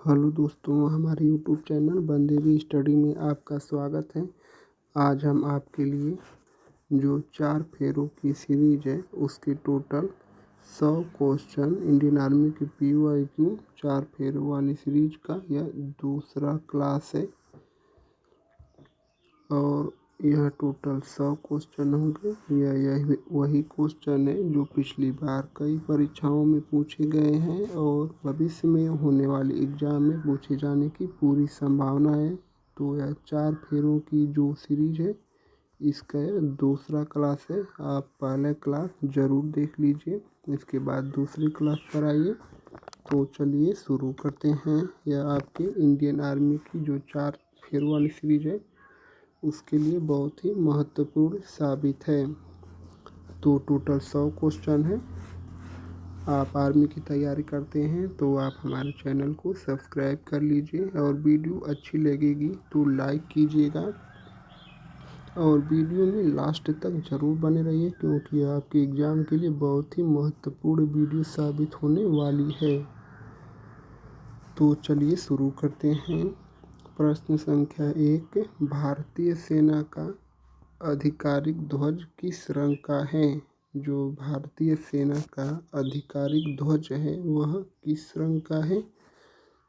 Hello दोस्तों, हमारे YouTube channel बंदेवी study में आपका स्वागत है। आज हम आपके लिए जो 4 फेरों की सीरीज है उसके टोटल 100 क्वेश्चन इंडियन आर्मी के PYQ 4 फेरों वाली सीरीज का यह दूसरा क्लास है और यह टोटल 100 क्वेश्चन होंगे। यह वही क्वेश्चन है जो पिछली बार कई परीक्षाओं में पूछे गए हैं और भविष्य में होने वाले एग्ज़ाम में पूछे जाने की पूरी संभावना है। तो यह 4 फेरों की जो सीरीज है इसका दूसरा क्लास है। आप पहला क्लास ज़रूर देख लीजिए, इसके बाद दूसरी क्लास पर आइए। तो चलिए शुरू करते हैं। यह आपके इंडियन आर्मी की जो 4 फेरों वाली सीरीज है उसके लिए बहुत ही महत्वपूर्ण साबित है। तो टोटल 100 क्वेश्चन है। आप आर्मी की तैयारी करते हैं तो आप हमारे चैनल को सब्सक्राइब कर लीजिए और वीडियो अच्छी लगेगी तो लाइक कीजिएगा और वीडियो में लास्ट तक ज़रूर बने रहिए क्योंकि आपके एग्ज़ाम के लिए बहुत ही महत्वपूर्ण वीडियो साबित होने वाली है। तो चलिए शुरू करते हैं। प्रश्न संख्या 1, भारतीय सेना का आधिकारिक ध्वज किस रंग का है? जो भारतीय सेना का आधिकारिक ध्वज है वह किस रंग का है?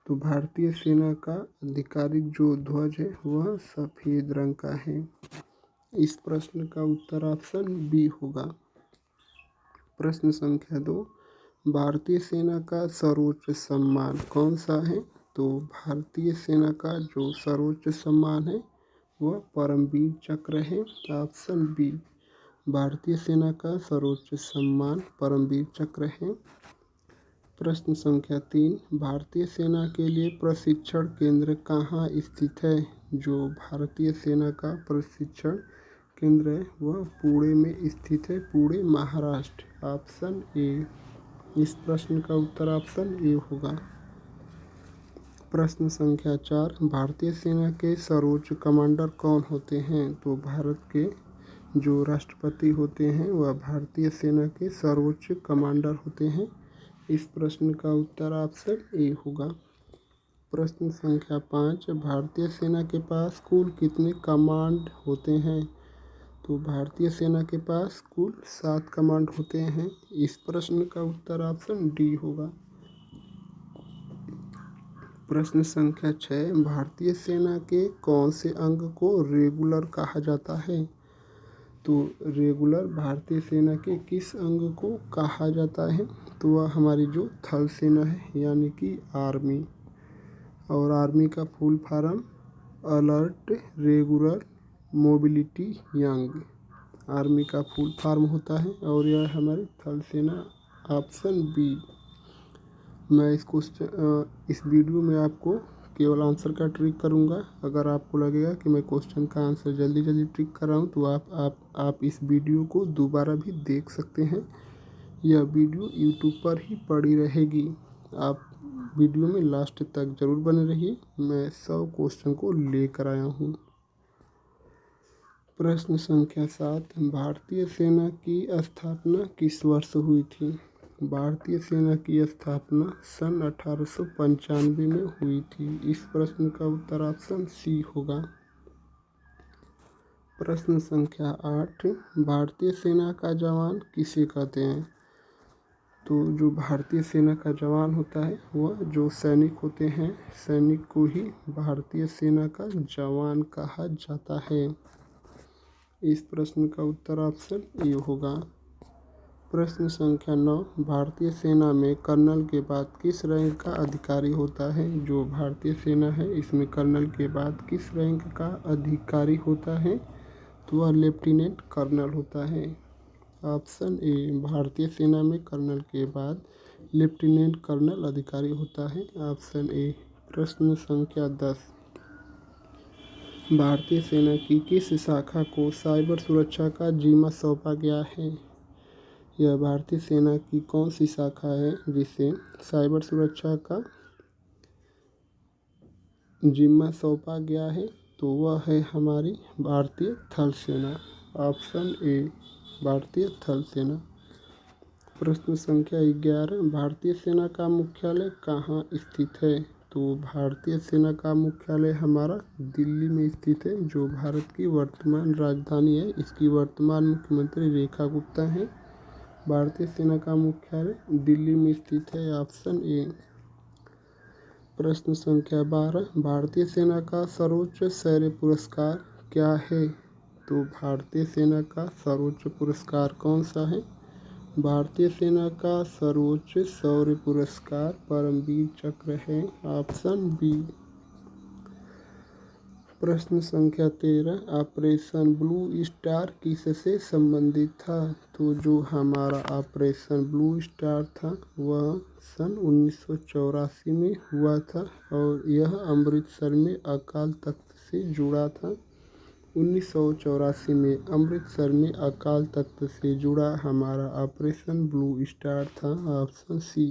तो भारतीय सेना का आधिकारिक जो ध्वज है वह सफ़ेद रंग का है। इस प्रश्न का उत्तर ऑप्शन बी होगा। प्रश्न संख्या 2, भारतीय सेना का सर्वोच्च सम्मान कौन सा है? तो भारतीय सेना का जो सर्वोच्च सम्मान है वह परमवीर चक्र है। ऑप्शन बी, भारतीय सेना का सर्वोच्च सम्मान परमवीर चक्र है। प्रश्न संख्या 3, भारतीय सेना के लिए प्रशिक्षण केंद्र कहाँ स्थित है? जो भारतीय सेना का प्रशिक्षण केंद्र है वह पुणे में स्थित है, पुणे महाराष्ट्र। Option A. इस प्रश्न का उत्तर ऑप्शन ए होगा। प्रश्न संख्या 4, भारतीय सेना के सर्वोच्च कमांडर कौन होते हैं? तो भारत के जो राष्ट्रपति होते हैं वह भारतीय सेना के सर्वोच्च कमांडर होते हैं। इस प्रश्न का उत्तर ऑप्शन ए होगा। प्रश्न संख्या 5, भारतीय सेना के पास कुल कितने कमांड होते हैं? तो भारतीय सेना के पास कुल 7 कमांड होते हैं। इस प्रश्न का उत्तर ऑप्शन डी होगा। प्रश्न संख्या 6, भारतीय सेना के कौन से अंग को रेगुलर कहा जाता है? तो रेगुलर भारतीय सेना के किस अंग को कहा जाता है? तो वह हमारी जो थल सेना है यानी कि आर्मी। और आर्मी का full form alert, regular, mobility, young army का फुल फॉर्म होता है और यह हमारी थल सेना। Option B. मैं इस वीडियो में आपको केवल आंसर का ट्रिक करूंगा। अगर आपको लगेगा कि मैं क्वेश्चन का आंसर जल्दी ट्रिक कर रहा हूं तो आप इस वीडियो को दोबारा भी देख सकते हैं। यह वीडियो यूट्यूब पर ही पड़ी रहेगी। आप वीडियो में लास्ट तक ज़रूर बने रहिए। मैं 100 क्वेश्चन को लेकर आया हूँ। प्रश्न संख्या 7, भारतीय सेना की स्थापना किस वर्ष हुई थी? भारतीय सेना की स्थापना सन 1895 में हुई थी। इस प्रश्न का उत्तर ऑप्शन सी होगा। प्रश्न संख्या 8, भारतीय सेना का जवान किसे कहते हैं? तो जो भारतीय सेना का जवान होता है वह जो सैनिक होते हैं, सैनिक को ही भारतीय सेना का जवान कहा जाता है। इस प्रश्न का उत्तर ऑप्शन ए होगा। प्रश्न संख्या 9, भारतीय सेना में कर्नल के बाद किस रैंक का अधिकारी होता है? जो भारतीय सेना है इसमें कर्नल के बाद किस रैंक का अधिकारी होता है? तो वह लेफ्टिनेंट कर्नल होता है। ऑप्शन ए, भारतीय सेना में कर्नल के बाद लेफ्टिनेंट कर्नल अधिकारी होता है। Option A. प्रश्न संख्या 10, भारतीय सेना की किस शाखा को साइबर सुरक्षा का जिम्मा सौंपा गया है? यह भारतीय सेना की कौन सी शाखा है जिसे साइबर सुरक्षा का जिम्मा सौंपा गया है? तो वह है हमारी भारतीय थल सेना। ऑप्शन ए, भारतीय थल सेना। प्रश्न संख्या 11, भारतीय सेना का मुख्यालय कहाँ स्थित है? तो भारतीय सेना का मुख्यालय हमारा दिल्ली में स्थित है, जो भारत की वर्तमान राजधानी है। इसकी वर्तमान मुख्यमंत्री रेखा गुप्ता हैं। भारतीय सेना का मुख्यालय दिल्ली में स्थित है, ऑप्शन ए। प्रश्न संख्या 12, भारतीय सेना का सर्वोच्च शौर्य पुरस्कार क्या है? तो भारतीय सेना का सर्वोच्च पुरस्कार कौन सा है? भारतीय सेना का सर्वोच्च शौर्य पुरस्कार परमवीर चक्र है, ऑप्शन बी। प्रश्न संख्या 13, ऑपरेशन ब्लू स्टार किससे संबंधित था? तो जो हमारा ऑपरेशन ब्लू स्टार था वह सन 1984 में हुआ था और यह अमृतसर में अकाल तख्त से जुड़ा था। 1984 में अमृतसर में अकाल तख्त से जुड़ा हमारा ऑपरेशन ब्लू स्टार था, ऑप्शन सी।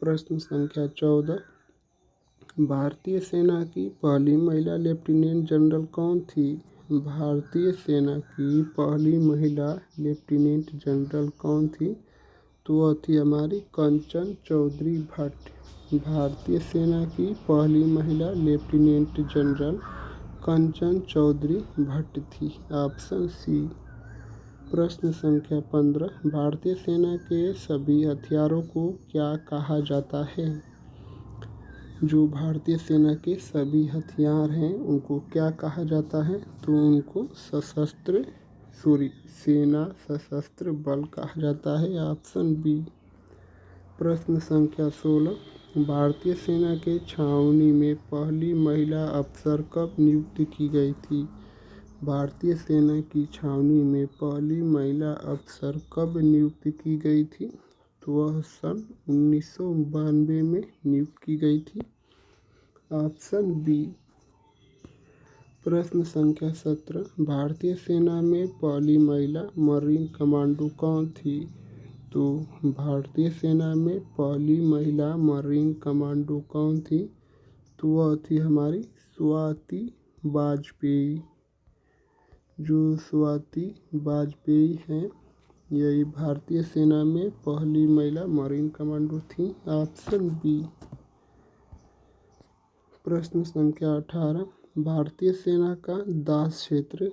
प्रश्न संख्या 14, भारतीय सेना की पहली महिला लेफ्टिनेंट जनरल कौन थी? भारतीय सेना की पहली महिला लेफ्टिनेंट जनरल कौन थी? तो वह थी हमारी कंचन चौधरी भट्ट। भारतीय सेना की पहली महिला लेफ्टिनेंट जनरल कंचन चौधरी भट्ट थी, ऑप्शन सी। प्रश्न संख्या 15, भारतीय सेना के सभी हथियारों को क्या कहा जाता है? जो भारतीय सेना के सभी हथियार हैं उनको क्या कहा जाता है? तो उनको सेना सशस्त्र बल कहा जाता है, ऑप्शन बी। प्रश्न संख्या 16, भारतीय सेना के छावनी में पहली महिला अफसर कब नियुक्त की गई थी? भारतीय सेना की छावनी में पहली महिला अफसर कब नियुक्त की गई थी? तो वह सन 1992 में नियुक्त की गई थी, ऑप्शन बी। प्रश्न संख्या 17, भारतीय सेना में पहली महिला मरीन कमांडो कौन थी? तो भारतीय सेना में पहली महिला मरीन कमांडो कौन थी? तो वह थी हमारी स्वाति वाजपेयी। जो स्वाति वाजपेयी हैं यही भारतीय सेना में पहली महिला मरीन कमांडो थी, ऑप्शन बी। प्रश्न संख्या 18, भारतीय सेना का द्रास क्षेत्र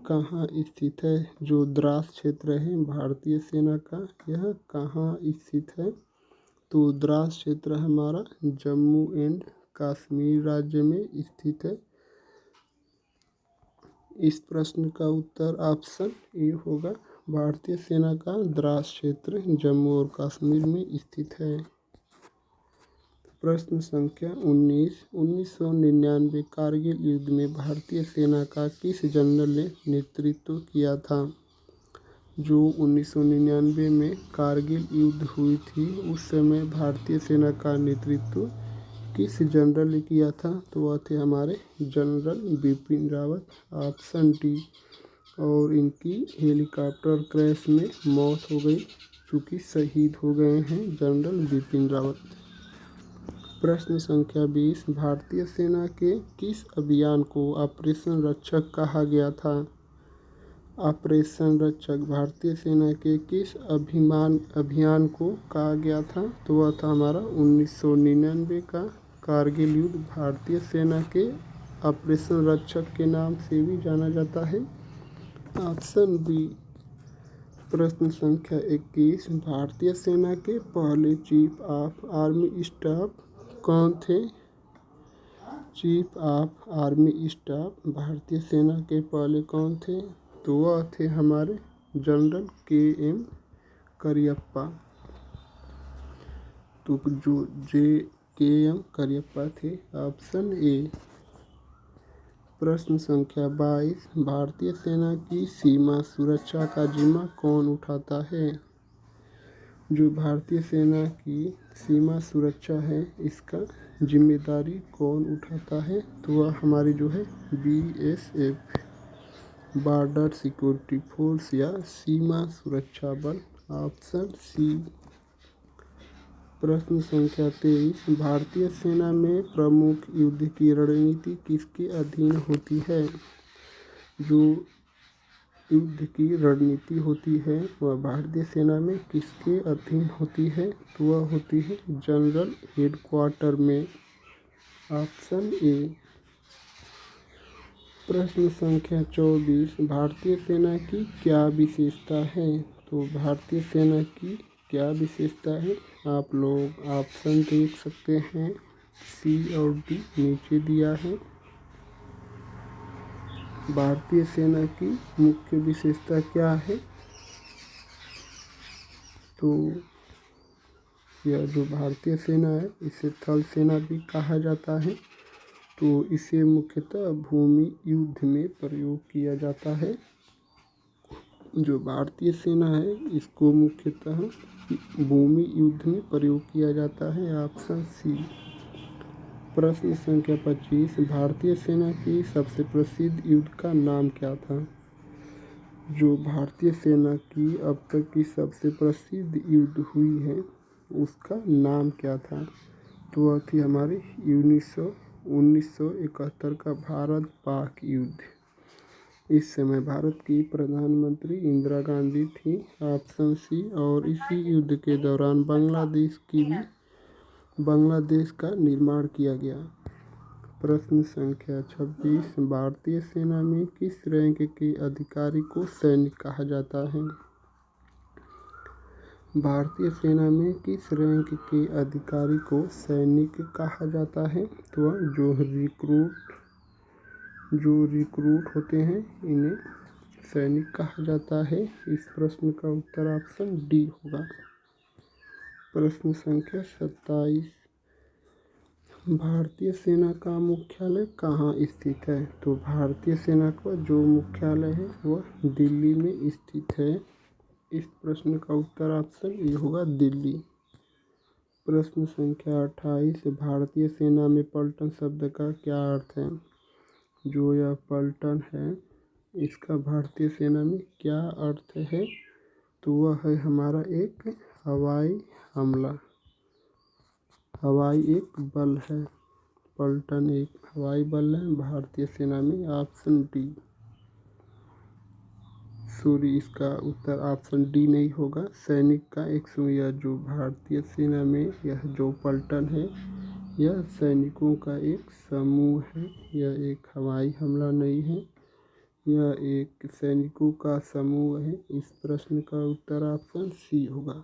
कहाँ स्थित है? जो द्रास क्षेत्र है भारतीय सेना का यह कहाँ स्थित है? तो द्रास क्षेत्र हमारा जम्मू एंड कश्मीर राज्य में स्थित है। इस प्रश्न का उत्तर ऑप्शन ए होगा। भारतीय सेना का द्रास क्षेत्र जम्मू और कश्मीर में स्थित है। प्रश्न संख्या 19, 1999 कारगिल युद्ध में भारतीय सेना का किस जनरल ने नेतृत्व किया था? जो 1999 में कारगिल युद्ध हुई थी उस समय भारतीय सेना का नेतृत्व किस जनरल ने किया था? तो वह थे हमारे general Bipin Rawat, option D. और इनकी हेलीकॉप्टर क्रैश में मौत हो गई, चूँकि शहीद हो गए हैं जनरल बिपिन रावत। प्रश्न संख्या 20, भारतीय सेना के किस अभियान को ऑपरेशन रक्षक कहा गया था? ऑपरेशन रक्षक भारतीय सेना के किस अभियान को कहा गया था? तो वह था हमारा 1999 का कारगिल युद्ध भारतीय सेना के ऑपरेशन रक्षक के नाम से भी जाना जाता है, ऑप्शन बी। प्रश्न संख्या 21, भारतीय सेना के पहले चीफ ऑफ आर्मी स्टाफ कौन थे? चीफ ऑफ आर्मी स्टाफ भारतीय सेना के पहले कौन थे? तो वह थे हमारे जनरल KM करियप्पा। तो जो KM करियप्पा थे, ऑप्शन ए। प्रश्न संख्या 22, भारतीय सेना की सीमा सुरक्षा का जिम्मा कौन उठाता है? जो भारतीय सेना की सीमा सुरक्षा है इसका जिम्मेदारी कौन उठाता है? तो वह हमारी जो है BSF, बॉर्डर सिक्योरिटी फोर्स या सीमा सुरक्षा बल, ऑप्शन सी। प्रश्न संख्या 23, भारतीय सेना में प्रमुख युद्ध की रणनीति किसके अधीन होती है? जो युद्ध की रणनीति होती है वह भारतीय सेना में किसके अधीन होती है? तो वह होती है जनरल हेडक्वार्टर में। Option A. प्रश्न संख्या 24 भारतीय सेना की क्या विशेषता है? तो भारतीय सेना की क्या विशेषता है? आप लोग ऑप्शन देख सकते हैं, सी और डी नीचे दिया है। भारतीय सेना की मुख्य विशेषता क्या है? तो यह जो भारतीय सेना है इसे थल सेना भी कहा जाता है। तो इसे मुख्यतः भूमि युद्ध में प्रयोग किया जाता है। जो भारतीय सेना है इसको मुख्यतः भूमि युद्ध में प्रयोग किया जाता है। Option C. प्रश्न संख्या 25 भारतीय सेना की सबसे प्रसिद्ध युद्ध का नाम क्या था? जो भारतीय सेना की अब तक की सबसे प्रसिद्ध युद्ध हुई है उसका नाम क्या था? तो वह थी हमारी 1971 का भारत पाक युद्ध। इस समय भारत की प्रधानमंत्री इंदिरा गांधी थी। Option C. और इसी युद्ध के दौरान बांग्लादेश का निर्माण किया गया। प्रश्न संख्या 26 भारतीय सेना में किस रैंक के अधिकारी को सैनिक कहा जाता है? भारतीय सेना में किस रैंक के अधिकारी को सैनिक कहा जाता है? तो जो रिक्रूट होते हैं इन्हें सैनिक कहा जाता है। इस प्रश्न का उत्तर ऑप्शन डी होगा। प्रश्न संख्या 27 भारतीय सेना का मुख्यालय कहाँ स्थित है? तो भारतीय सेना का जो मुख्यालय है वह दिल्ली में स्थित है। इस प्रश्न का उत्तर ऑप्शन ए होगा, दिल्ली। प्रश्न संख्या 28 भारतीय सेना में पलटन शब्द का क्या अर्थ है? जो यह पलटन है इसका भारतीय सेना में क्या अर्थ है? तो वह है हमारा एक हवाई हमला, हवाई एक बल है। पलटन एक हवाई बल है भारतीय सेना में। Option D. सॉरी, इसका उत्तर ऑप्शन डी नहीं होगा। सैनिक का एक यह जो भारतीय सेना में यह जो पलटन है यह सैनिकों का एक समूह है। यह एक हवाई हमला नहीं है, यह एक सैनिकों का समूह है। इस प्रश्न का उत्तर ऑप्शन सी होगा।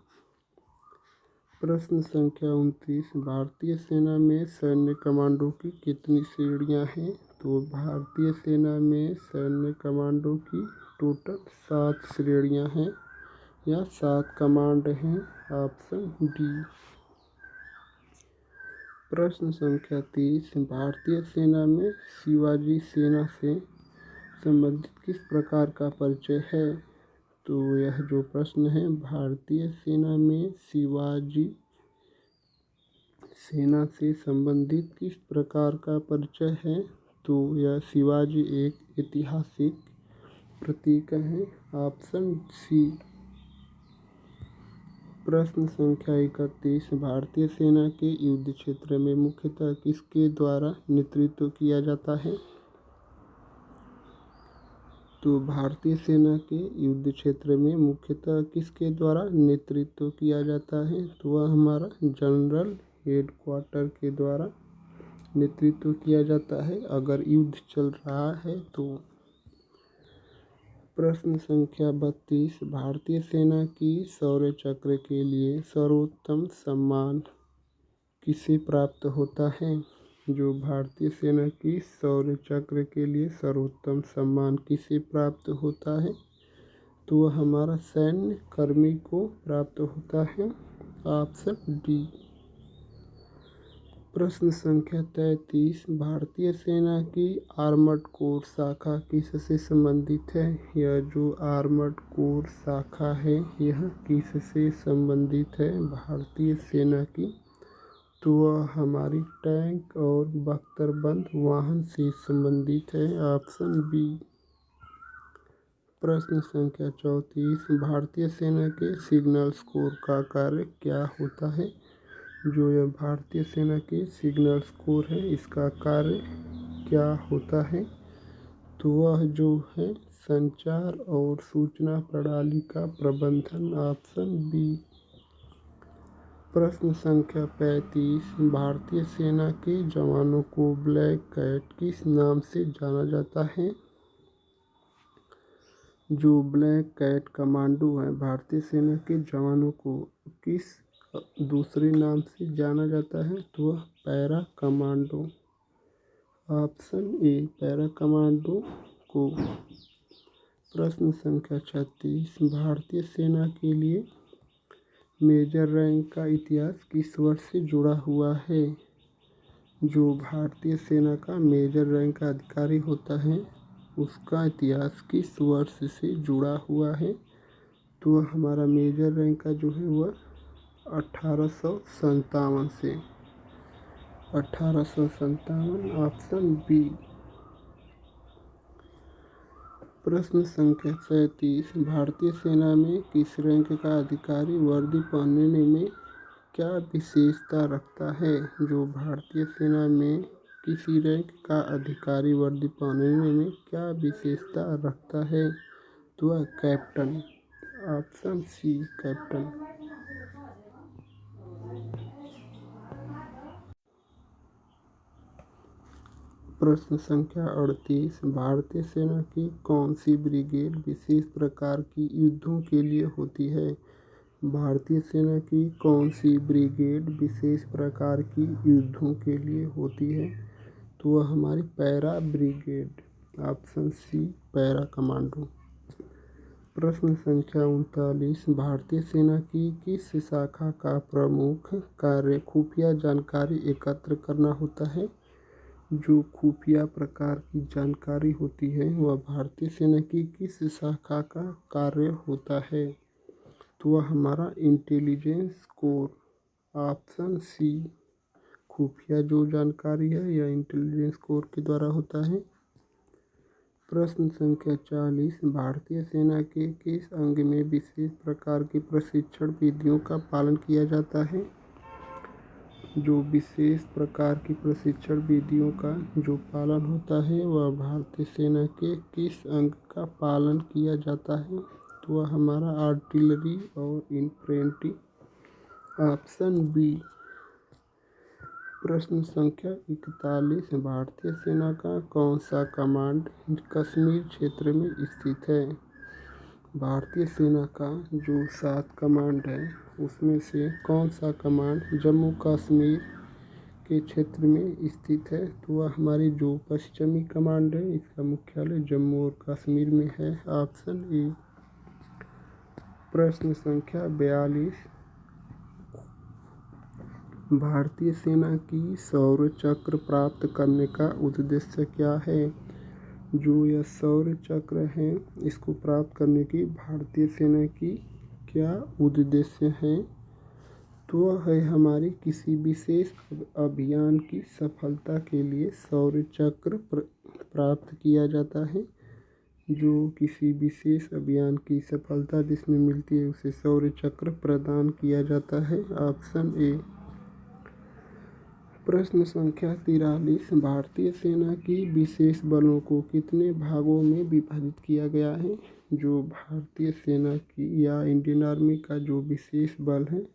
प्रश्न संख्या 29 भारतीय सेना में सैन्य कमांडो की कितनी श्रेणियां हैं? तो भारतीय सेना में सैन्य कमांडो की टोटल 7 श्रेणियां हैं या 7 कमांड हैं। Option D. प्रश्न संख्या 30 भारतीय सेना में शिवाजी सेना से संबंधित किस प्रकार का परिचय है? तो यह जो प्रश्न है भारतीय सेना में शिवाजी सेना से संबंधित किस प्रकार का परिचय है? तो यह शिवाजी एक ऐतिहासिक प्रतीक है। Option C. प्रश्न संख्या 31 भारतीय सेना के युद्ध क्षेत्र में मुख्यतः किसके द्वारा नेतृत्व किया जाता है? तो भारतीय सेना के युद्ध क्षेत्र में मुख्यतः किसके द्वारा नेतृत्व किया जाता है? तो वह हमारा जनरल हेडक्वार्टर के द्वारा नेतृत्व किया जाता है अगर युद्ध चल रहा है तो। प्रश्न संख्या 32 भारतीय सेना की शौर्य चक्र के लिए सर्वोत्तम सम्मान किसे प्राप्त होता है? जो भारतीय सेना की शौर्य चक्र के लिए सर्वोत्तम सम्मान किसे प्राप्त होता है? तो वह हमारा सैन्य कर्मी को प्राप्त होता है। Option D. प्रश्न संख्या 33 भारतीय सेना की आर्मर्ड कोर शाखा किससे संबंधित है? यह जो आर्मर्ड कोर शाखा है यह किससे संबंधित है भारतीय सेना की? तो वह हमारी टैंक और बख्तरबंद वाहन से संबंधित है। Option B. प्रश्न संख्या 34 भारतीय सेना के सिग्नल कोर का कार्य क्या होता है? जो यह भारतीय सेना के सिग्नल कोर है इसका कार्य क्या होता है? तो वह जो है संचार और सूचना प्रणाली का प्रबंधन। Option B. प्रश्न संख्या 35। भारतीय सेना के जवानों को ब्लैक कैट किस नाम से जाना जाता है? जो ब्लैक कैट कमांडो है, भारतीय सेना के जवानों को किस दूसरे नाम से जाना जाता है? तो वह para commando. Option A para commando को। प्रश्न संख्या 36। भारतीय सेना के लिए मेजर रैंक का इतिहास किस वर्ष से जुड़ा हुआ है? जो भारतीय सेना का मेजर रैंक का अधिकारी होता है, उसका इतिहास किस वर्ष से जुड़ा हुआ है? तो हमारा मेजर रैंक का जो है वह 1857 से। 1857। Option B. प्रश्न संख्या 37। भारतीय सेना में किस रैंक का अधिकारी वर्दी पहनने में क्या विशेषता रखता है? जो भारतीय सेना में किसी रैंक का अधिकारी वर्दी पहनने में क्या विशेषता रखता है? तो वह कैप्टन। Option C captain. प्रश्न संख्या 38। भारतीय सेना की कौन सी ब्रिगेड विशेष प्रकार की युद्धों के लिए होती है? भारतीय सेना की कौन सी ब्रिगेड विशेष प्रकार की युद्धों के लिए होती है? तो वह हमारी para brigade. Option C para commando. प्रश्न संख्या 39। भारतीय सेना की किस शाखा का प्रमुख कार्य खुफिया जानकारी एकत्र करना होता है? जो खुफिया प्रकार की जानकारी होती है वह भारतीय सेना की किस शाखा का कार्य होता है? तो वह हमारा इंटेलिजेंस कोर। Option C. खुफिया जो जानकारी है यह इंटेलिजेंस कोर के द्वारा होता है। प्रश्न संख्या 40। भारतीय सेना के किस अंग में विशेष प्रकार की प्रशिक्षण विधियों का पालन किया जाता है? जो विशेष प्रकार की प्रशिक्षण विधियों का जो पालन होता है वह भारतीय सेना के किस अंग का पालन किया जाता है? तो वह हमारा आर्टिलरी और इन्फेंट्री। Option B. प्रश्न संख्या 41। भारतीय सेना का कौन सा कमांड कश्मीर क्षेत्र में स्थित है? भारतीय सेना का जो 7 कमांड है उसमें से कौन सा कमांड जम्मू कश्मीर के क्षेत्र में स्थित है? तो वह हमारी जो पश्चिमी कमांड है इसका मुख्यालय जम्मू और कश्मीर में है। Option A. प्रश्न संख्या 42। भारतीय सेना की शौर्य चक्र प्राप्त करने का उद्देश्य क्या है? जो यह शौर्य चक्र है इसको प्राप्त करने की भारतीय सेना की क्या उद्देश्य है? तो वह है हमारी किसी विशेष अभियान की सफलता के लिए शौर्य चक्र प्राप्त किया जाता है। जो किसी विशेष अभियान की सफलता जिसमें मिलती है उसे शौर्य चक्र प्रदान किया जाता है। Option A. प्रश्न संख्या 43। भारतीय सेना की विशेष बलों को कितने भागों में विभाजित किया गया है? जो भारतीय सेना की या इंडियन आर्मी का जो विशेष बल है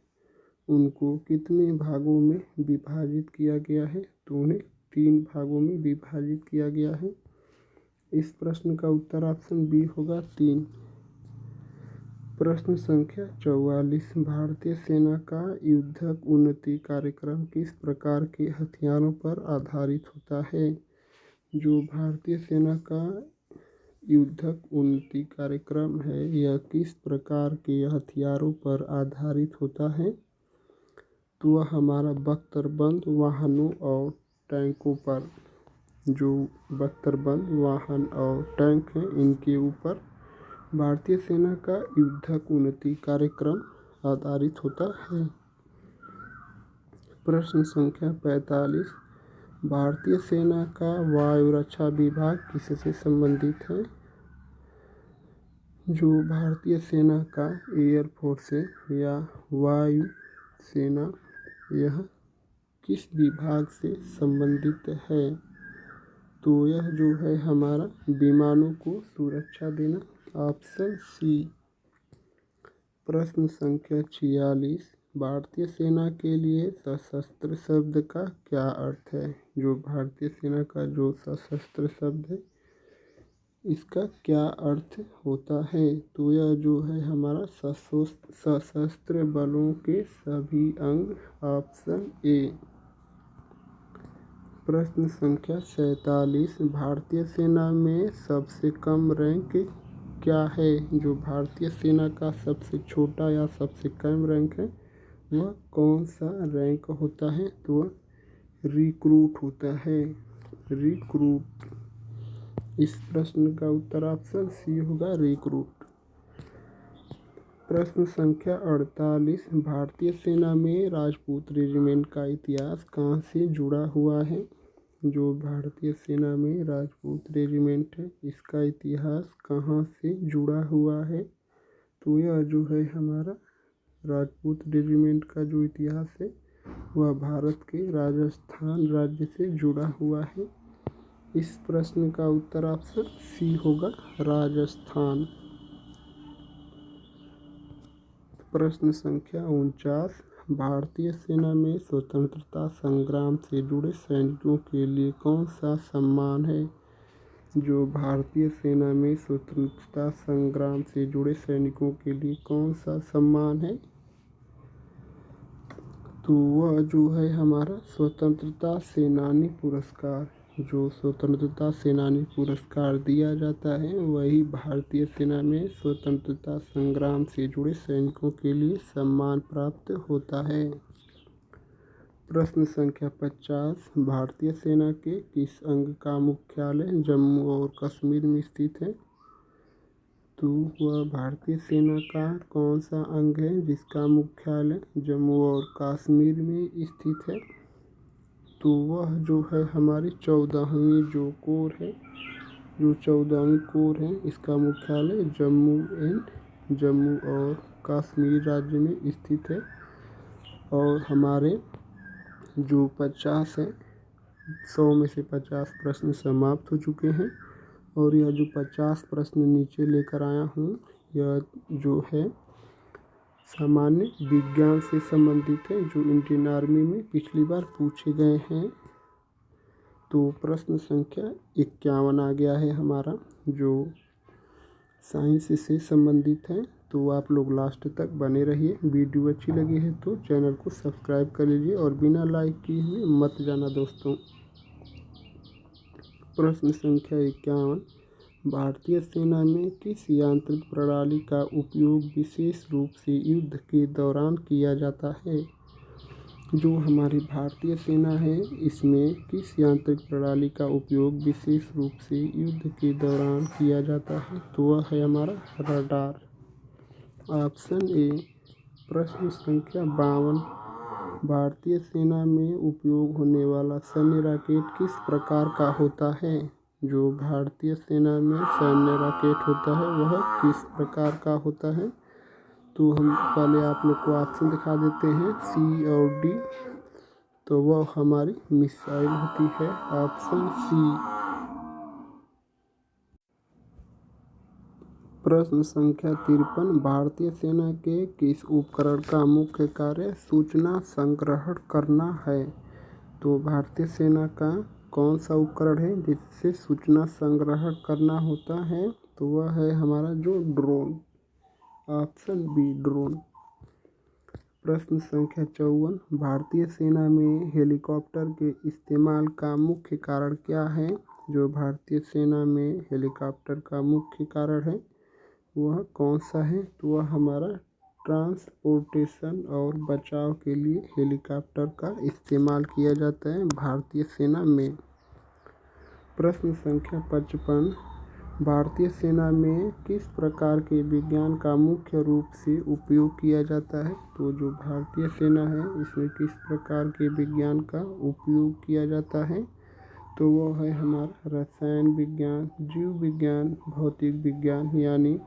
उनको कितने भागों में विभाजित किया गया है? तो उन्हें 3 भागों में विभाजित किया गया है। इस प्रश्न का उत्तर ऑप्शन बी होगा 3। प्रश्न संख्या 44। भारतीय सेना का युद्धक उन्नति कार्यक्रम किस प्रकार के हथियारों पर आधारित होता है? जो भारतीय सेना का युद्धक उन्नति कार्यक्रम है यह किस प्रकार के हथियारों पर आधारित होता है? तो वह हमारा बख्तरबंद वाहनों और टैंकों पर। जो बख्तरबंद वाहन और टैंक हैं इनके ऊपर भारतीय सेना का युद्धक उन्नति कार्यक्रम आधारित होता है। प्रश्न संख्या 45। भारतीय सेना का वायु रक्षा विभाग किससे संबंधित है? जो भारतीय सेना का एयरफोर्स या वायु सेना यह किस विभाग से संबंधित है? तो यह जो है हमारा विमानों को सुरक्षा देना। Option C. प्रश्न संख्या 46। भारतीय सेना के लिए सशस्त्र शब्द का क्या अर्थ है? जो भारतीय सेना का जो सशस्त्र शब्द है इसका क्या अर्थ होता है? तो यह जो है हमारा सशस्त्र बलों के सभी अंग। Option A. प्रश्न संख्या 47। भारतीय सेना में सबसे कम रैंक क्या है? जो भारतीय सेना का सबसे छोटा या सबसे कम रैंक है वह कौन सा रैंक होता है? तो वह रिक्रूट होता है। रिक्रूट। इस प्रश्न का उत्तर ऑप्शन सी होगा, रिक्रूट। प्रश्न संख्या 48। भारतीय सेना में राजपूत रेजिमेंट का इतिहास कहाँ से जुड़ा हुआ है? जो भारतीय सेना में राजपूत रेजिमेंट है इसका इतिहास कहाँ से जुड़ा हुआ है? तो यह जो है हमारा राजपूत रेजिमेंट का जो इतिहास है वह भारत के राजस्थान राज्य से जुड़ा हुआ है। इस प्रश्न का उत्तर ऑप्शन सी होगा, राजस्थान। प्रश्न संख्या 49। भारतीय सेना में स्वतंत्रता संग्राम से जुड़े सैनिकों के लिए कौन सा सम्मान है? जो भारतीय सेना में स्वतंत्रता संग्राम से जुड़े सैनिकों के लिए कौन सा सम्मान है? तो वह जो है हमारा स्वतंत्रता सेनानी पुरस्कार। जो स्वतंत्रता सेनानी पुरस्कार दिया जाता है वही भारतीय सेना में स्वतंत्रता संग्राम से जुड़े सैनिकों के लिए सम्मान प्राप्त होता है। प्रश्न संख्या 50। भारतीय सेना के किस अंग का मुख्यालय जम्मू और कश्मीर में स्थित है? तो वह भारतीय सेना का कौन सा अंग है जिसका मुख्यालय जम्मू और कश्मीर में स्थित है? तो वह जो है हमारी 14वीं जो कोर है, जो 14वीं कोर है इसका मुख्यालय जम्मू और कश्मीर राज्य में स्थित है। और हमारे जो 50 है 100 में से 50 प्रश्न समाप्त हो चुके हैं। और यह जो 50 प्रश्न नीचे लेकर आया हूँ यह जो है सामान्य विज्ञान से संबंधित है जो इंडियन आर्मी में पिछली बार पूछे गए हैं। तो प्रश्न संख्या 51 आ गया है हमारा जो साइंस से संबंधित है। तो आप लोग लास्ट तक बने रहिए। वीडियो अच्छी लगी है तो चैनल को सब्सक्राइब कर लीजिए और बिना लाइक किए हुए मत जाना दोस्तों। प्रश्न संख्या 51। भारतीय सेना में किस यांत्रिक प्रणाली का उपयोग विशेष रूप से युद्ध के दौरान किया जाता है? जो हमारी भारतीय सेना है इसमें किस यांत्रिक प्रणाली का उपयोग विशेष रूप से युद्ध के दौरान किया जाता है? तो वह है हमारा रडार। Option A. प्रश्न संख्या 52। भारतीय सेना में उपयोग होने वाला सैन्य रॉकेट किस प्रकार का होता है? जो भारतीय सेना में सैन्य रॉकेट होता है वह किस प्रकार का होता है? तो हम पहले आप लोग को ऑप्शन दिखा देते हैं सी और डी। तो वह हमारी मिसाइल होती है। Option C. प्रश्न संख्या 53। भारतीय सेना के किस उपकरण का मुख्य कार्य सूचना संग्रहण करना है? तो भारतीय सेना का कौन सा उपकरण है जिससे सूचना संग्रहण करना होता है? तो वह है हमारा जो ड्रोन। Option B, drone. प्रश्न संख्या 54। भारतीय सेना में हेलीकॉप्टर के इस्तेमाल का मुख्य कारण क्या है? जो भारतीय सेना में हेलीकॉप्टर का मुख्य कारण है वह कौन सा है? तो वह हमारा ट्रांसपोर्टेशन और बचाव के लिए हेलीकॉप्टर का इस्तेमाल किया जाता है भारतीय सेना में। प्रश्न संख्या 55। भारतीय सेना में किस प्रकार के विज्ञान का मुख्य रूप से उपयोग किया जाता है? तो जो भारतीय सेना है इसमें किस प्रकार के विज्ञान का उपयोग किया जाता है? तो वो है हमारा रसायन विज्ञान, जीव विज्ञान, भौतिक विज्ञान यानी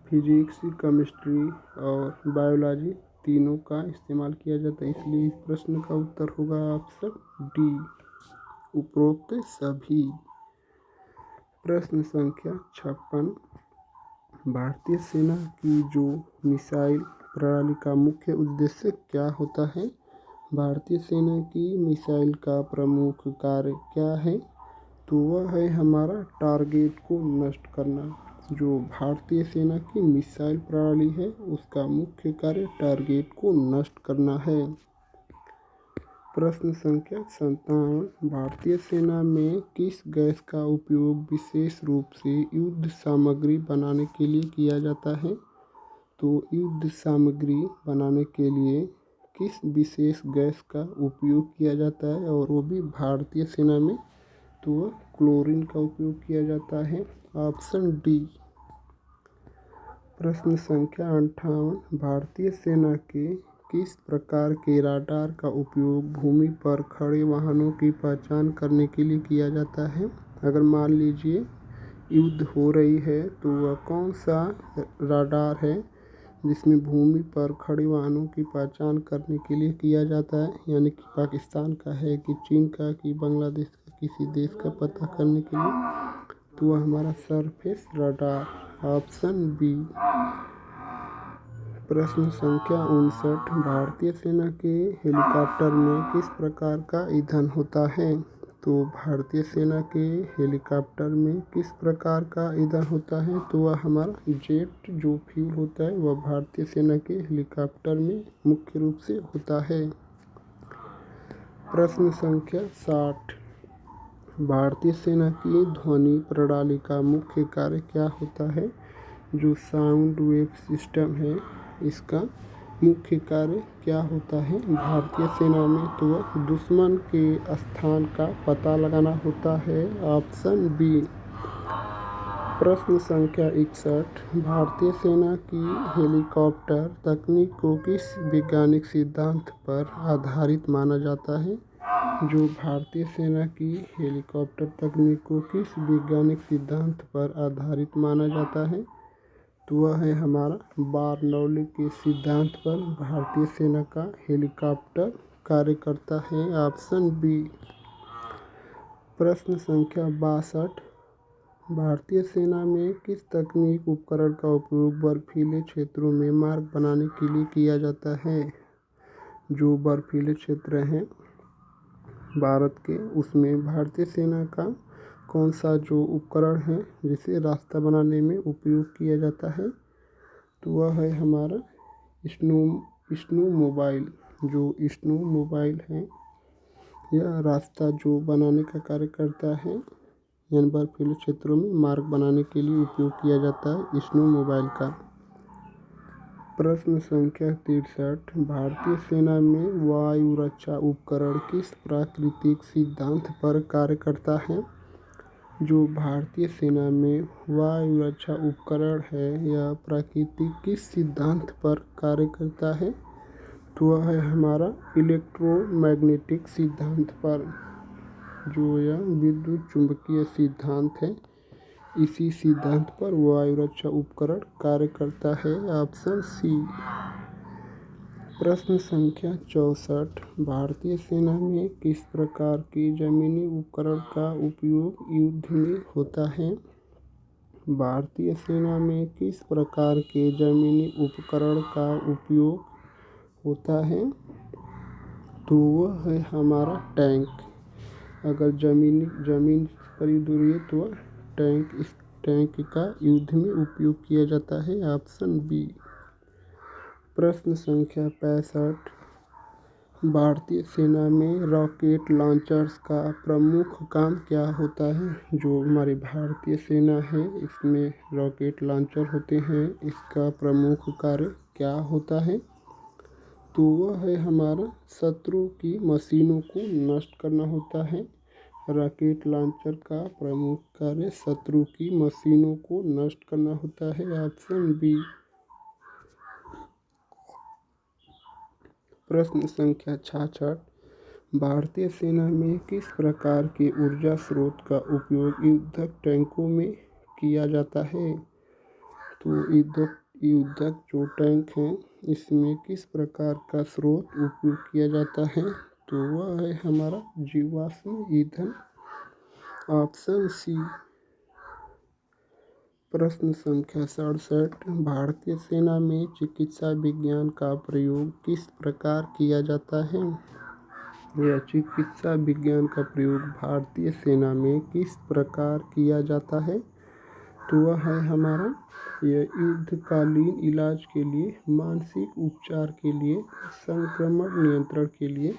फिजिक्स, केमिस्ट्री और बायोलॉजी तीनों का इस्तेमाल किया जाता है। इसलिए इस प्रश्न का उत्तर होगा ऑप्शन डी, उपरोक्त सभी। प्रश्न संख्या 56। भारतीय सेना की जो मिसाइल प्रणाली का मुख्य उद्देश्य क्या होता है? भारतीय सेना की मिसाइल का प्रमुख कार्य क्या है? तो वह है हमारा टारगेट को नष्ट करना। जो भारतीय सेना की मिसाइल प्रणाली है उसका मुख्य कार्य टारगेट को नष्ट करना है। प्रश्न संख्या 57। भारतीय सेना में किस गैस का उपयोग विशेष रूप से युद्ध सामग्री बनाने के लिए किया जाता है? तो युद्ध सामग्री बनाने के लिए किस विशेष गैस का उपयोग किया जाता है और वो भी भारतीय सेना में? तो वह क्लोरीन का उपयोग किया जाता है। Option D. प्रश्न संख्या 58। भारतीय सेना के किस प्रकार के राडार का उपयोग भूमि पर खड़े वाहनों की पहचान करने के लिए किया जाता है? अगर मान लीजिए युद्ध हो रही है तो वह कौन सा राडार है जिसमें भूमि पर खड़े वाहनों की पहचान करने के लिए किया जाता है? यानी कि पाकिस्तान का है कि चीन का कि बांग्लादेश का, किसी देश का पता करने के लिए, तो वह हमारा सरफेस राडार। Option B. प्रश्न संख्या 59। भारतीय सेना के हेलीकॉप्टर में किस प्रकार का ईंधन होता है? तो भारतीय सेना के हेलीकॉप्टर में किस प्रकार का ईंधन होता है? तो वह हमारा जेट जो फ्यूल होता है वह भारतीय सेना के हेलीकॉप्टर में मुख्य रूप से होता है। प्रश्न संख्या 60। भारतीय सेना की ध्वनि प्रणाली का मुख्य कार्य क्या होता है? जो साउंड वेव सिस्टम है इसका मुख्य कार्य क्या होता है भारतीय सेना में? तो वह दुश्मन के स्थान का पता लगाना होता है। Option B. प्रश्न संख्या 61। भारतीय सेना की हेलीकॉप्टर तकनीक को किस वैज्ञानिक सिद्धांत पर आधारित माना जाता है? जो भारतीय सेना की हेलीकॉप्टर तकनीक को किस वैज्ञानिक सिद्धांत पर आधारित माना जाता है? तो वह है हमारा बारनौली के सिद्धांत पर भारतीय सेना का हेलीकॉप्टर कार्य करता है। Option B. प्रश्न संख्या 62। भारतीय सेना में किस तकनीक उपकरण का उपयोग बर्फीले क्षेत्रों में मार्ग बनाने के लिए किया जाता है? जो बर्फीले क्षेत्र हैं भारत के उसमें भारतीय सेना का कौन सा जो उपकरण है जिसे रास्ता बनाने में उपयोग किया जाता है? तो वह है हमारा स्नो मोबाइल। जो स्नो मोबाइल है यह रास्ता जो बनाने का कार्य करता है, यानी बर्फीले क्षेत्रों में मार्ग बनाने के लिए उपयोग किया जाता है स्नो मोबाइल का। प्रश्न संख्या 63। भारतीय सेना में वायु रक्षा उपकरण किस प्राकृतिक सिद्धांत पर कार्य करता है? जो भारतीय सेना में वायु रक्षा उपकरण है यह प्राकृतिक किस सिद्धांत पर कार्य करता है? तो वह है हमारा इलेक्ट्रोमैग्नेटिक सिद्धांत पर। जो यह विद्युत चुंबकीय सिद्धांत है इसी सिद्धांत पर वायु रक्षा उपकरण कार्य करता है। Option C. प्रश्न संख्या 64। भारतीय सेना में किस प्रकार के जमीनी उपकरण का उपयोग युद्ध में होता है? भारतीय सेना में किस प्रकार के जमीनी उपकरण का उपयोग होता है? तो वह है हमारा टैंक। अगर जमीन पर युद्ध हो रही है तो वह इस टैंक का युद्ध में उपयोग किया जाता है। Option B. प्रश्न संख्या 65। भारतीय सेना में रॉकेट लॉन्चर्स का प्रमुख काम क्या होता है? जो हमारी भारतीय सेना है इसमें रॉकेट लॉन्चर होते हैं, इसका प्रमुख कार्य क्या होता है? तो वह है हमारा शत्रु की मशीनों को नष्ट करना होता है। रॉकेट लॉन्चर का प्रमुख कार्य शत्रु की मशीनों को नष्ट करना होता है। Option B. प्रश्न संख्या 66। भारतीय सेना में किस प्रकार के ऊर्जा स्रोत का उपयोग युद्धक टैंकों में किया जाता है? तो युद्धक जो टैंक हैं इसमें किस प्रकार का स्रोत उपयोग किया जाता है? तो वह है हमारा जीवाश्म ईंधन। Option C. प्रश्न संख्या 67 भारतीय सेना में चिकित्सा विज्ञान का प्रयोग किस प्रकार किया जाता है? यह चिकित्सा विज्ञान का प्रयोग भारतीय सेना में किस प्रकार किया जाता है? तो वह है हमारा यह युद्धकालीन इलाज के लिए, मानसिक उपचार के लिए, संक्रमण नियंत्रण के लिए।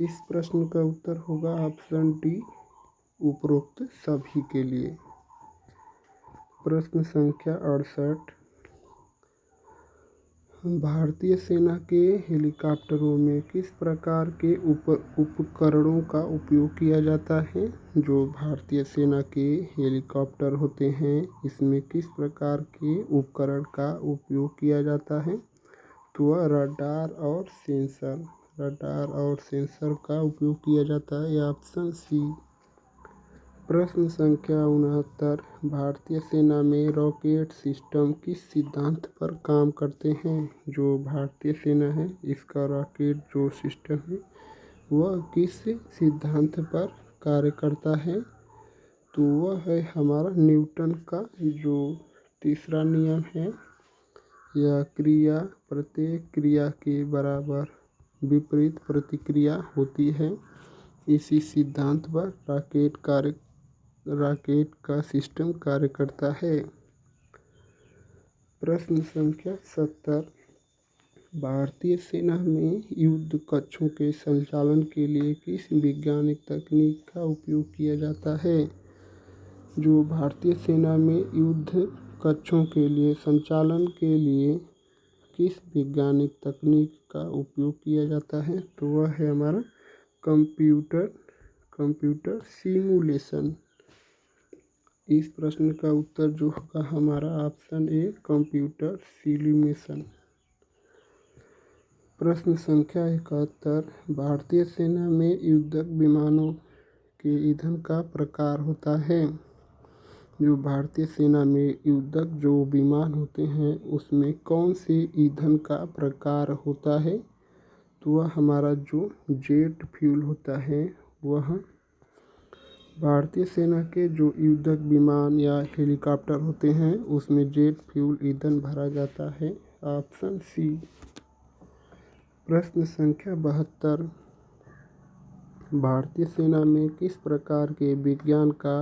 इस प्रश्न का उत्तर होगा ऑप्शन डी, उपरोक्त सभी के लिए। प्रश्न संख्या 68 भारतीय सेना के हेलीकॉप्टरों में किस प्रकार के उपकरणों का उपयोग किया जाता है? जो भारतीय सेना के हेलीकॉप्टर होते हैं, इसमें किस प्रकार के उपकरण का उपयोग किया जाता है? तो वह रडार और सेंसर का उपयोग किया जाता है। यह ऑप्शन सी। प्रश्न संख्या 69 भारतीय सेना में रॉकेट सिस्टम किस सिद्धांत पर काम करते हैं? जो भारतीय सेना है, इसका रॉकेट जो सिस्टम है वह किस सिद्धांत पर कार्य करता है? तो वह है हमारा न्यूटन का जो तीसरा नियम है, यह क्रिया प्रत्येक क्रिया के बराबर विपरीत प्रतिक्रिया होती है। इसी सिद्धांत पर रॉकेट का सिस्टम कार्य करता है। प्रश्न संख्या 70 भारतीय सेना में युद्ध कक्षों के संचालन के लिए किस वैज्ञानिक तकनीक का उपयोग किया जाता है? जो भारतीय सेना में युद्ध कक्षों के लिए संचालन के लिए किस वैज्ञानिक तकनीक का उपयोग किया जाता है? तो वह है हमारा कंप्यूटर सिमुलेशन। इस प्रश्न का उत्तर जो होगा हमारा ऑप्शन ए, कंप्यूटर सिमुलेशन। प्रश्न संख्या 71 भारतीय सेना में युद्धक विमानों के ईंधन का प्रकार होता है? जो भारतीय सेना में युद्धक जो विमान होते हैं, उसमें कौन से ईंधन का प्रकार होता है? तो वह हमारा जो जेट फ्यूल होता है, वह भारतीय सेना के जो युद्धक विमान या हेलीकॉप्टर होते हैं, उसमें जेट फ्यूल ईंधन भरा जाता है। Option C. प्रश्न संख्या 72 भारतीय सेना में किस प्रकार के विज्ञान का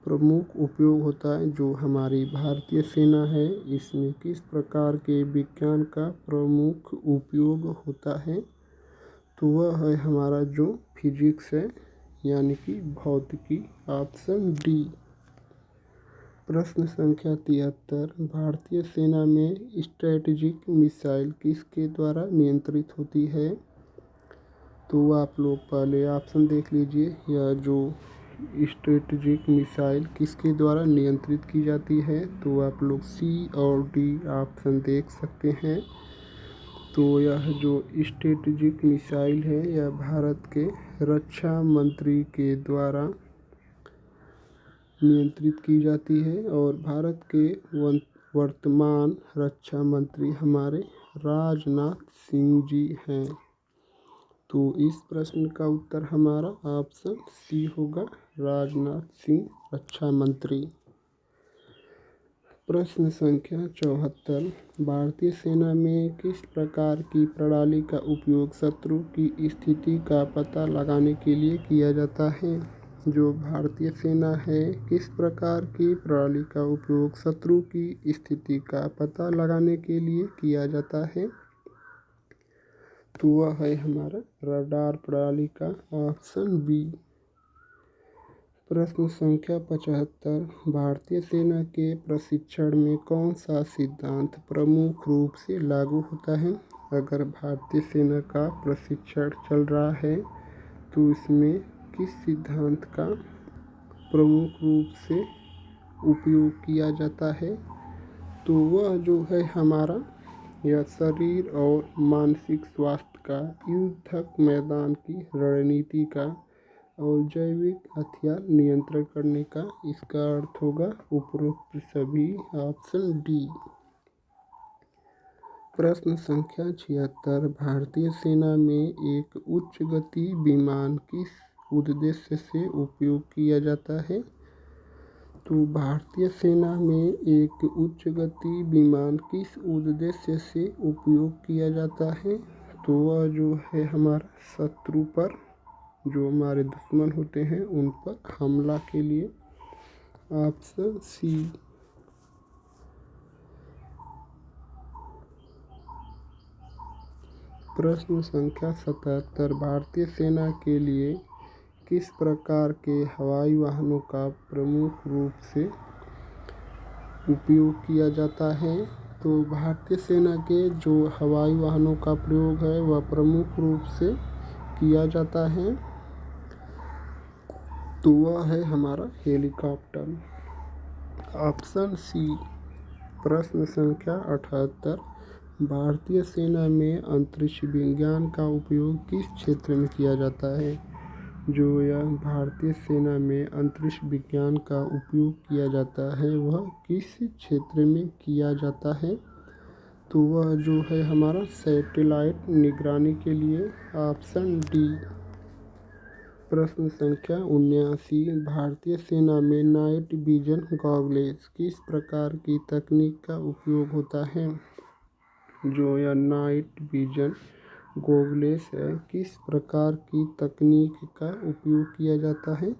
प्रमुख उपयोग होता है? जो हमारी भारतीय सेना है, इसमें किस प्रकार के विज्ञान का प्रमुख उपयोग होता है? तो वह है हमारा जो फिजिक्स है, यानी कि भौतिकी। Option D. प्रश्न संख्या 73 भारतीय सेना में स्ट्रैटेजिक मिसाइल किसके द्वारा नियंत्रित होती है? तो आप लोग पहले ऑप्शन देख लीजिए, यह जो स्ट्रैटेजिक मिसाइल किसके द्वारा नियंत्रित की जाती है? तो आप लोग सी और डी ऑप्शन देख सकते हैं। तो यह जो स्ट्रैटेजिक मिसाइल है, यह भारत के रक्षा मंत्री के द्वारा नियंत्रित की जाती है और भारत के वर्तमान रक्षा मंत्री हमारे राजनाथ सिंह जी हैं। तो इस प्रश्न का उत्तर हमारा ऑप्शन सी होगा, राजनाथ सिंह रक्षा मंत्री। प्रश्न संख्या 74 भारतीय सेना में किस प्रकार की प्रणाली का उपयोग शत्रु की स्थिति का पता लगाने के लिए किया जाता है? जो भारतीय सेना है, किस प्रकार की प्रणाली का उपयोग शत्रु की स्थिति का पता लगाने के लिए किया जाता है? तो वह है हमारा रडार प्रणाली का। Option B. प्रश्न संख्या 75 भारतीय सेना के प्रशिक्षण में कौन सा सिद्धांत प्रमुख रूप से लागू होता है? अगर भारतीय सेना का प्रशिक्षण चल रहा है, तो इसमें किस सिद्धांत का प्रमुख रूप से उपयोग किया जाता है? तो वह जो है हमारा यह शरीर और मानसिक स्वास्थ्य का, युद्धक मैदान की रणनीति का और जैविक हथियार नियंत्रण करने का, इसका अर्थ होगा उपरोक्त सभी। Option D. प्रश्न संख्या 76 भारतीय सेना में एक उच्च गति विमान किस उद्देश्य से उपयोग किया जाता है? तो भारतीय सेना में एक उच्च गति विमान किस उद्देश्य से उपयोग किया जाता है? तो वह जो है हमारा शत्रु पर, जो हमारे दुश्मन होते हैं उन पर हमला के लिए। Option C. प्रश्न संख्या 77 भारतीय सेना के लिए किस प्रकार के हवाई वाहनों का प्रमुख रूप से उपयोग किया जाता है? तो भारतीय सेना के जो हवाई वाहनों का प्रयोग है वह प्रमुख रूप से किया जाता है, तो वह है हमारा हेलीकॉप्टर। Option C. प्रश्न संख्या 78 भारतीय सेना में अंतरिक्ष विज्ञान का उपयोग किस क्षेत्र में किया जाता है? जो यह भारतीय सेना में अंतरिक्ष विज्ञान का उपयोग किया जाता है वह किस क्षेत्र में किया जाता है? तो वह जो है हमारा सैटेलाइट निगरानी के लिए। Option D. प्रश्न संख्या 79 भारतीय सेना में नाइट विजन गॉगल्स किस प्रकार की तकनीक का उपयोग होता है? जो यह नाइट विजन गॉगल्स है किस प्रकार की तकनीक का उपयोग किया जाता है?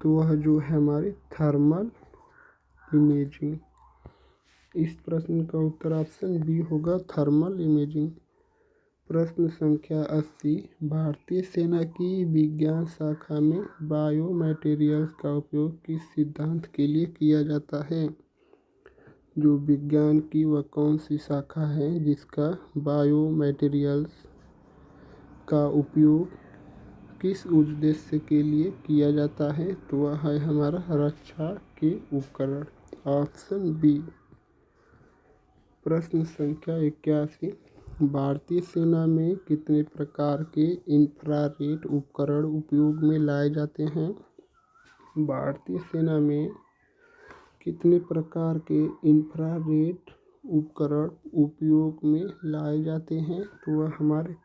तो वह जो है हमारी थर्मल इमेजिंग। इस प्रश्न का उत्तर ऑप्शन बी होगा, थर्मल इमेजिंग। प्रश्न संख्या 80 भारतीय सेना की विज्ञान शाखा में बायो मटेरियल्स का उपयोग किस सिद्धांत के लिए किया जाता है? जो विज्ञान की वह कौन सी शाखा है जिसका बायो मटेरियल्स का उपयोग किस उद्देश्य के लिए किया जाता है? तो वह है हमारा रक्षा के उपकरण। Option B. प्रश्न संख्या 81 भारतीय सेना में कितने प्रकार के इंफ्रारेड उपकरण उपयोग में लाए जाते हैं? भारतीय सेना में कितने प्रकार के इंफ्रारेड उपकरण उपयोग में लाए जाते हैं? तो वह हमारे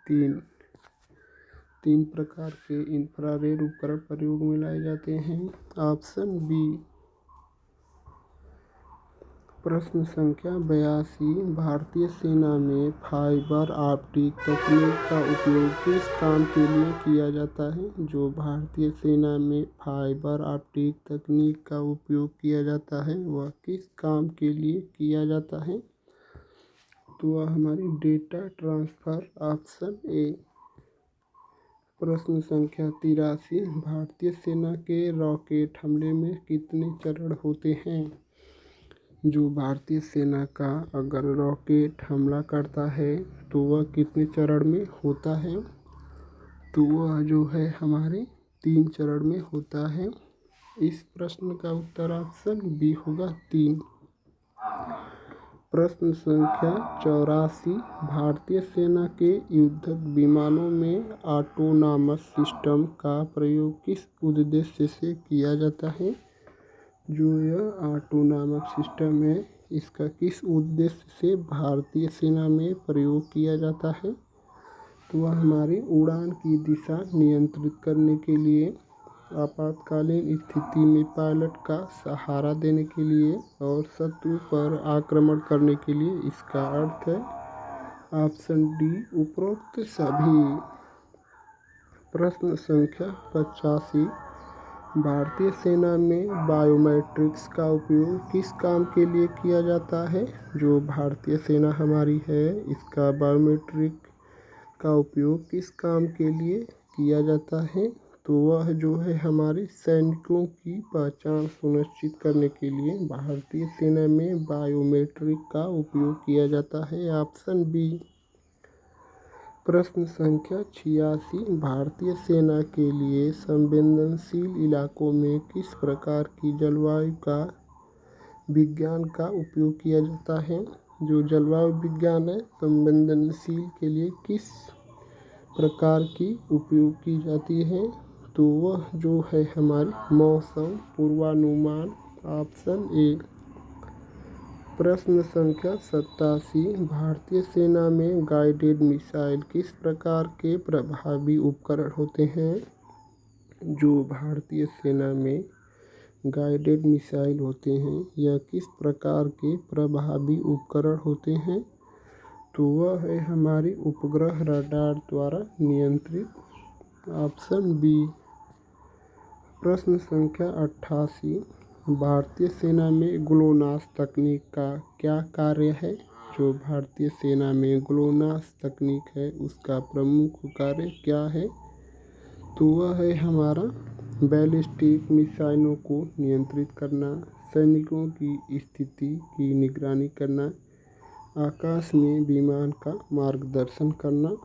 तीन प्रकार के इंफ्रारेड उपकरण प्रयोग में लाए जाते हैं। Option B. प्रश्न संख्या 82 भारतीय सेना में फाइबर ऑप्टिक तकनीक का उपयोग किस काम के लिए किया जाता है? जो भारतीय सेना में फाइबर ऑप्टिक तकनीक का उपयोग किया जाता है वह किस काम के लिए किया जाता है? तो वह हमारी डेटा ट्रांसफ़र। Option A. प्रश्न संख्या 83 भारतीय सेना के रॉकेट हमले में कितने चरण होते हैं? जो भारतीय सेना का अगर रॉकेट हमला करता है तो वह कितने चरण में होता है? तो वह जो है हमारे 3 चरण में होता है। इस प्रश्न का उत्तर ऑप्शन बी होगा, 3। प्रश्न संख्या 84 भारतीय सेना के युद्धक विमानों में ऑटोनॉमस सिस्टम का प्रयोग किस उद्देश्य से किया जाता है? जो यह ऑटोनॉमस सिस्टम है इसका किस उद्देश्य से भारतीय सेना में प्रयोग किया जाता है? तो वह हमारी उड़ान की दिशा नियंत्रित करने के लिए, आपातकालीन स्थिति में पायलट का सहारा देने के लिए और शत्रु पर आक्रमण करने के लिए इसका अर्थ है। ऑप्शन डी उपरोक्त सभी। प्रश्न संख्या 85 भारतीय सेना में बायोमेट्रिक्स का उपयोग किस काम के लिए किया जाता है? जो भारतीय सेना हमारी है इसका बायोमेट्रिक का उपयोग किस काम के लिए किया जाता है? तो वह जो है हमारे सैनिकों की पहचान सुनिश्चित करने के लिए भारतीय सेना में बायोमेट्रिक का उपयोग किया जाता है। Option B. प्रश्न संख्या 86 भारतीय सेना के लिए संवेदनशील इलाकों में किस प्रकार की जलवायु का विज्ञान का उपयोग किया जाता है? जो जलवायु विज्ञान है संवेदनशील के लिए किस प्रकार की उपयोग की जाती है? तो वह जो है हमारी मौसम पूर्वानुमान। Option A. प्रश्न संख्या 87 भारतीय सेना में गाइडेड मिसाइल किस प्रकार के प्रभावी उपकरण होते हैं? जो भारतीय सेना में गाइडेड मिसाइल होते हैं? यह किस प्रकार के प्रभावी उपकरण होते हैं? तो वह है हमारी उपग्रह रडार द्वारा नियंत्रित। Option B. प्रश्न संख्या 88। भारतीय सेना में ग्लोनास तकनीक का क्या कार्य है? जो भारतीय सेना में ग्लोनास तकनीक है उसका प्रमुख कार्य क्या है? तो वह है हमारा बैलिस्टिक मिसाइलों को नियंत्रित करना, सैनिकों की स्थिति की निगरानी करना, आकाश में विमान का मार्गदर्शन करना।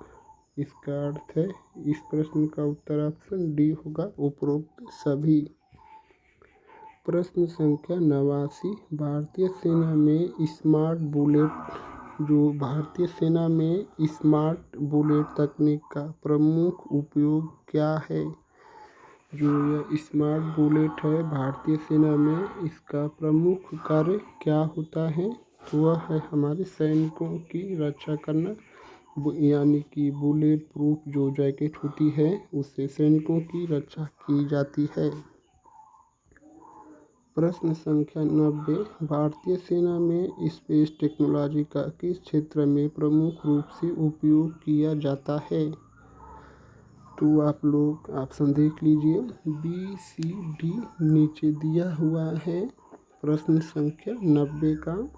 इसका अर्थ है इस प्रश्न का उत्तर ऑप्शन डी होगा, उपरोक्त सभी। प्रश्न संख्या 89। भारतीय सेना में स्मार्ट बुलेट तकनीक का प्रमुख उपयोग क्या है? जो यह स्मार्ट बुलेट है भारतीय सेना में, इसका प्रमुख कार्य क्या होता है? तो वह है हमारे सैनिकों की रक्षा करना, यानी कि बुलेट प्रूफ जो जैकेट होती है उससे सैनिकों की रक्षा की जाती है। प्रश्न संख्या 90। भारतीय सेना में स्पेस टेक्नोलॉजी का किस क्षेत्र में प्रमुख रूप से उपयोग किया जाता है? तो आप लोग ऑप्शन देख लीजिए, बी, सी, डी नीचे दिया हुआ है प्रश्न संख्या 90 का।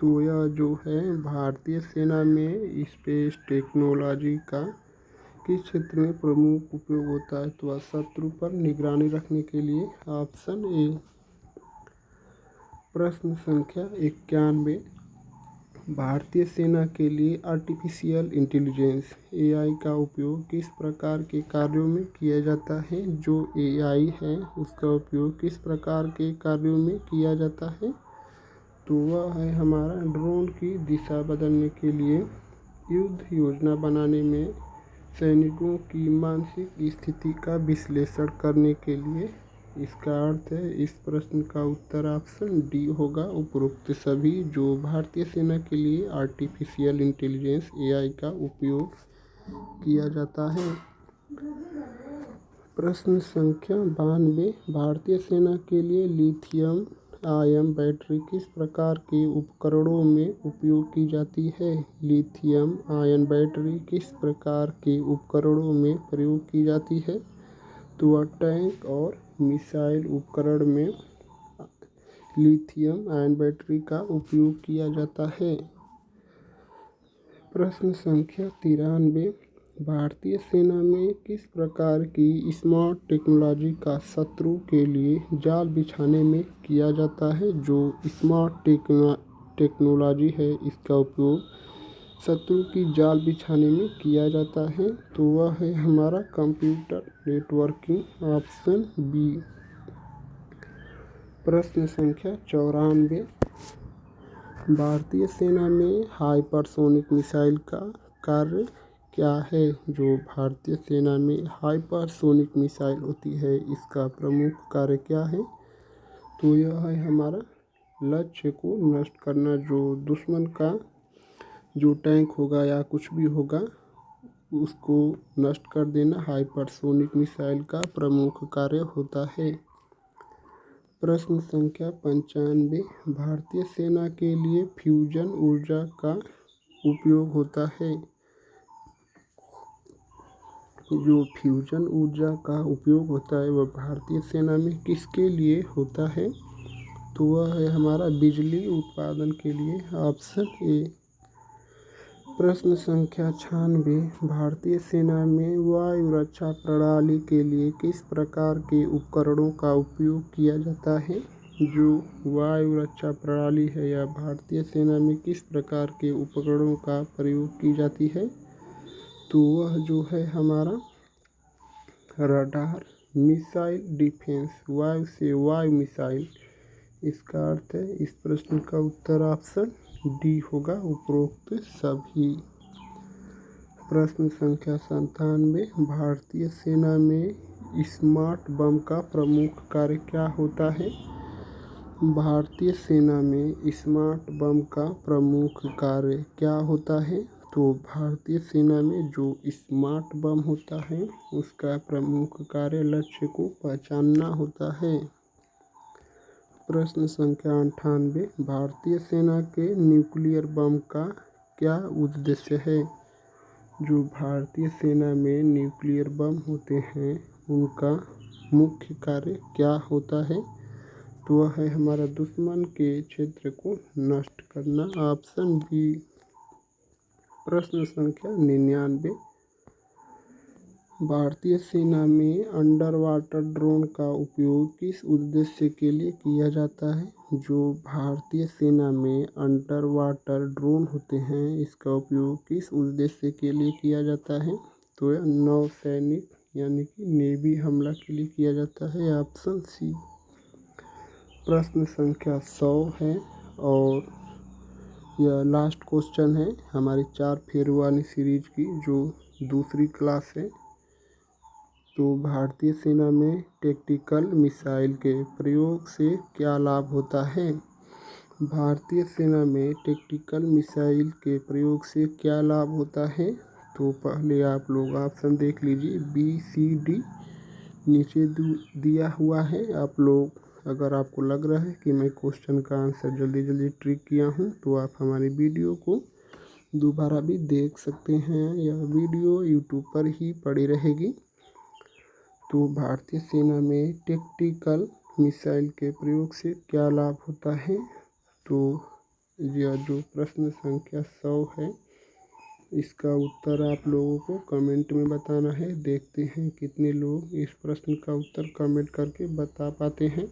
तो यह जो है भारतीय सेना में स्पेस टेक्नोलॉजी का किस क्षेत्र में प्रमुख उपयोग होता है? तो वह शत्रु पर निगरानी रखने के लिए। Option A. प्रश्न संख्या 91। भारतीय सेना के लिए आर्टिफिशियल इंटेलिजेंस (AI) का उपयोग किस प्रकार के कार्यों में किया जाता है? जो AI है उसका उपयोग किस प्रकार के कार्यों में किया जाता है? तो वह है हमारा ड्रोन की दिशा बदलने के लिए, युद्ध योजना बनाने में, सैनिकों की मानसिक स्थिति का विश्लेषण करने के लिए। इसका अर्थ है इस प्रश्न का उत्तर ऑप्शन डी होगा, उपरोक्त सभी। जो भारतीय सेना के लिए आर्टिफिशियल इंटेलिजेंस (AI) का उपयोग किया जाता है। प्रश्न संख्या 92। भारतीय सेना के लिए लिथियम आयन बैटरी किस प्रकार के उपकरणों में उपयोग की जाती है? लिथियम आयन बैटरी किस प्रकार के उपकरणों में प्रयोग की जाती है? तो वह टैंक और मिसाइल उपकरण में लिथियम आयन बैटरी का उपयोग किया जाता है। प्रश्न संख्या 93। भारतीय सेना में किस प्रकार की स्मार्ट टेक्नोलॉजी का शत्रु के लिए जाल बिछाने में किया जाता है? जो स्मार्ट टेक्नोलॉजी है इसका उपयोग शत्रु की जाल बिछाने में किया जाता है। तो वह है हमारा कंप्यूटर नेटवर्किंग। Option B. प्रश्न संख्या 94। भारतीय सेना में हाइपरसोनिक मिसाइल का कार्य क्या है? जो भारतीय सेना में हाइपरसोनिक मिसाइल होती है इसका प्रमुख कार्य क्या है? तो यह है हमारा लक्ष्य को नष्ट करना, जो दुश्मन का जो टैंक होगा या कुछ भी होगा उसको नष्ट कर देना हाइपरसोनिक मिसाइल का प्रमुख कार्य होता है। प्रश्न संख्या 95। भारतीय सेना के लिए फ्यूजन ऊर्जा का उपयोग होता है। जो फ्यूजन ऊर्जा का उपयोग होता है वह भारतीय सेना में किसके लिए होता है? तो वह है हमारा बिजली उत्पादन के लिए। Option A. प्रश्न संख्या 96। भारतीय सेना में वायु रक्षा प्रणाली के लिए किस प्रकार के उपकरणों का उपयोग किया जाता है? जो वायु रक्षा प्रणाली है यह भारतीय सेना में किस प्रकार के उपकरणों का प्रयोग की जाती है? तो वह जो है हमारा रडार, मिसाइल डिफेंस, वायु से वायु मिसाइल। इसका अर्थ है इस प्रश्न का उत्तर ऑप्शन डी होगा, उपरोक्त सभी। प्रश्न संख्या 97। भारतीय सेना में स्मार्ट बम का प्रमुख कार्य क्या होता है? भारतीय सेना में स्मार्ट बम का प्रमुख कार्य क्या होता है? तो भारतीय सेना में जो स्मार्ट बम होता है उसका प्रमुख कार्य लक्ष्य को पहचानना होता है। प्रश्न संख्या 98, भारतीय सेना के न्यूक्लियर बम का क्या उद्देश्य है? जो भारतीय सेना में न्यूक्लियर बम होते हैं उनका मुख्य कार्य क्या होता है? तो वह है हमारा दुश्मन के क्षेत्र को नष्ट करना। Option B. प्रश्न संख्या 99, भारतीय सेना में अंडर वाटर ड्रोन का उपयोग किस उद्देश्य के लिए किया जाता है? जो भारतीय सेना में अंडर वाटर ड्रोन होते हैं इसका उपयोग किस उद्देश्य के लिए किया जाता है? तो यह नौसैनिक यानी कि नेवी हमला के लिए किया जाता है। Option C. प्रश्न संख्या 100 है और यह लास्ट क्वेश्चन है हमारी 4 फेरों वाली सीरीज की जो दूसरी क्लास है। तो भारतीय सेना में टैक्टिकल मिसाइल के प्रयोग से क्या लाभ होता है? भारतीय सेना में टैक्टिकल मिसाइल के प्रयोग से क्या लाभ होता है? तो पहले आप लोग ऑप्शन देख लीजिए, बी सी डी नीचे दिया हुआ है। आप लोग अगर आपको लग रहा है कि मैं क्वेश्चन का आंसर जल्दी जल्दी ट्रिक किया हूँ तो आप हमारी वीडियो को दोबारा भी देख सकते हैं। यह वीडियो यूट्यूब पर ही पड़ी रहेगी। तो भारतीय सेना में टैक्टिकल मिसाइल के प्रयोग से क्या लाभ होता है? तो यह जो प्रश्न संख्या 100 है इसका उत्तर आप लोगों को कमेंट में बताना है। देखते हैं कितने लोग इस प्रश्न का उत्तर कमेंट करके बता पाते हैं।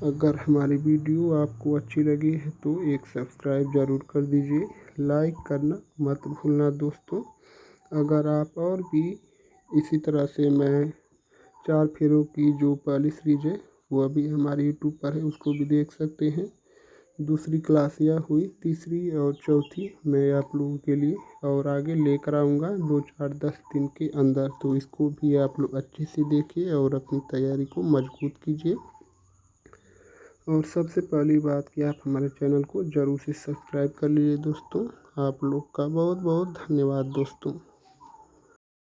अगर हमारी वीडियो आपको अच्छी लगी है तो एक सब्सक्राइब ज़रूर कर दीजिए, लाइक करना मत भूलना दोस्तों। अगर आप और भी इसी तरह से मैं 4 फेरों की जो पहली सीरीज है वह भी हमारे यूट्यूब पर है, उसको भी देख सकते हैं। दूसरी क्लास यह हुई, तीसरी और चौथी मैं आप लोगों के लिए और आगे लेकर आऊँगा 2, 4, 10 दिन के अंदर। तो इसको भी आप लोग अच्छे से देखिए और अपनी तैयारी को मजबूत कीजिए। और सबसे पहली बात कि आप हमारे चैनल को ज़रूर से सब्सक्राइब कर लीजिए दोस्तों। आप लोग का बहुत बहुत धन्यवाद दोस्तों।